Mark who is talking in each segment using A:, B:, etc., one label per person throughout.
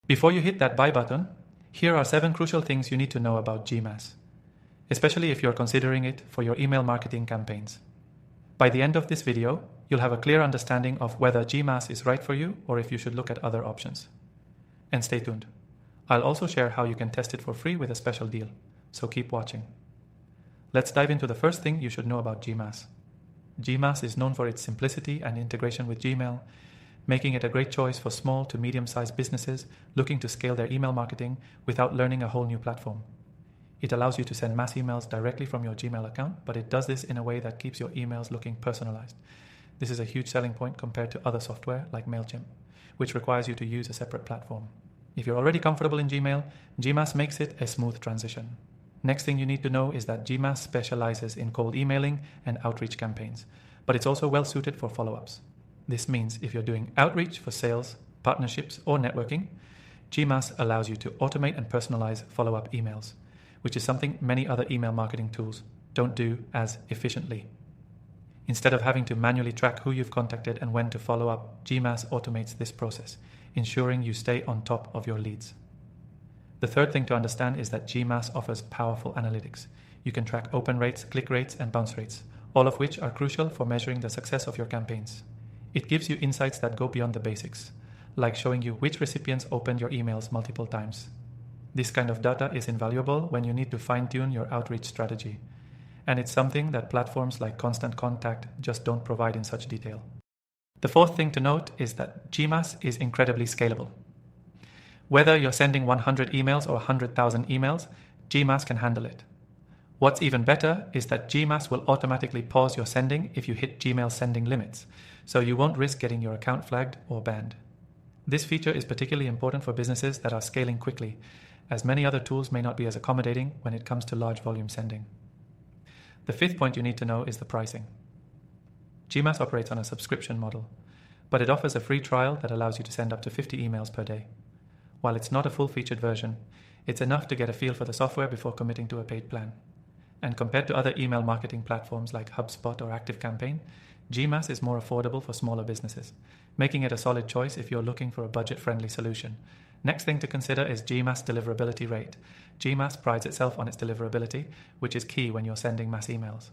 A: Before you hit that buy button, here are 7 crucial things you need to know about GMass, especially if you're considering it for your email marketing campaigns. By the end of this video, you'll have a clear understanding of whether GMass is right for you or if you should look at other options. And stay tuned. I'll also share how you can test it for free with a special deal, so keep watching. Let's dive into the first thing you should know about GMass. GMass is known for its simplicity and integration with Gmail, making it a great choice for small to medium-sized businesses looking to scale their email marketing without learning a whole new platform. It allows you to send mass emails directly from your Gmail account, but it does this in a way that keeps your emails looking personalized. This is a huge selling point compared to other software like MailChimp, which requires you to use a separate platform. If you're already comfortable in Gmail, GMass makes it a smooth transition. Next thing you need to know is that GMass specializes in cold emailing and outreach campaigns, but it's also well suited for follow-ups. This means if you're doing outreach for sales, partnerships, or networking, GMass allows you to automate and personalize follow-up emails, which is something many other email marketing tools don't do as efficiently. Instead of having to manually track who you've contacted and when to follow up, GMass automates this process, ensuring you stay on top of your leads. The third thing to understand is that GMass offers powerful analytics. You can track open rates, click rates, and bounce rates, all of which are crucial for measuring the success of your campaigns. It gives you insights that go beyond the basics, like showing you which recipients opened your emails multiple times. This kind of data is invaluable when you need to fine-tune your outreach strategy, and it's something that platforms like Constant Contact just don't provide in such detail. The fourth thing to note is that GMass is incredibly scalable. Whether you're sending 100 emails or 100,000 emails, GMass can handle it. What's even better is that GMass will automatically pause your sending if you hit Gmail sending limits, so you won't risk getting your account flagged or banned. This feature is particularly important for businesses that are scaling quickly, as many other tools may not be as accommodating when it comes to large volume sending. The fifth point you need to know is the pricing. GMass operates on a subscription model, but it offers a free trial that allows you to send up to 50 emails per day. While it's not a full-featured version, it's enough to get a feel for the software before committing to a paid plan. And compared to other email marketing platforms like HubSpot or ActiveCampaign, GMass is more affordable for smaller businesses, making it a solid choice if you're looking for a budget-friendly solution. Next thing to consider is GMass deliverability rate. GMass prides itself on its deliverability, which is key when you're sending mass emails.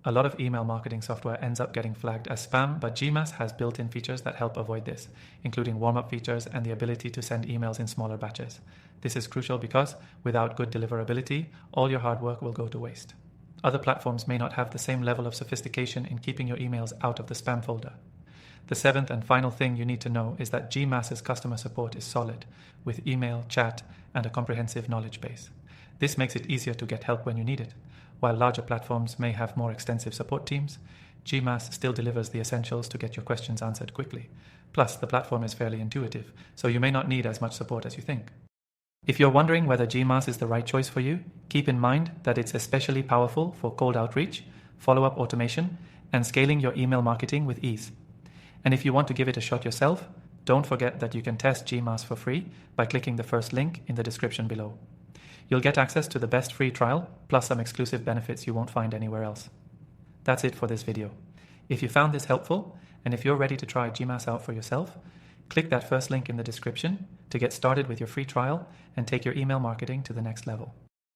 A: A lot of email marketing software ends up getting flagged as spam, but GMass has built-in features that help avoid this, including warm-up features and the ability to send emails in smaller batches. This is crucial because, without good deliverability, all your hard work will go to waste. Other platforms may not have the same level of sophistication in keeping your emails out of the spam folder. The seventh and final thing you need to know is that GMass's customer support is solid, with email, chat, and a comprehensive knowledge base. This makes it easier to get help when you need it. While larger platforms may have more extensive support teams, GMass still delivers the essentials to get your questions answered quickly. Plus, the platform is fairly intuitive, so you may not need as much support as you think. If you're wondering whether GMass is the right choice for you, keep in mind that it's especially powerful for cold outreach, follow-up automation, and scaling your email marketing with ease. And if you want to give it a shot yourself, don't forget that you can test GMass for free by clicking the first link in the description below. You'll get access to the best free trial, plus some exclusive benefits you won't find anywhere else. That's it for this video. If you found this helpful, and if you're ready to try GMass out for yourself, click that first link in the description to get started with your free trial and take your email marketing to the next level.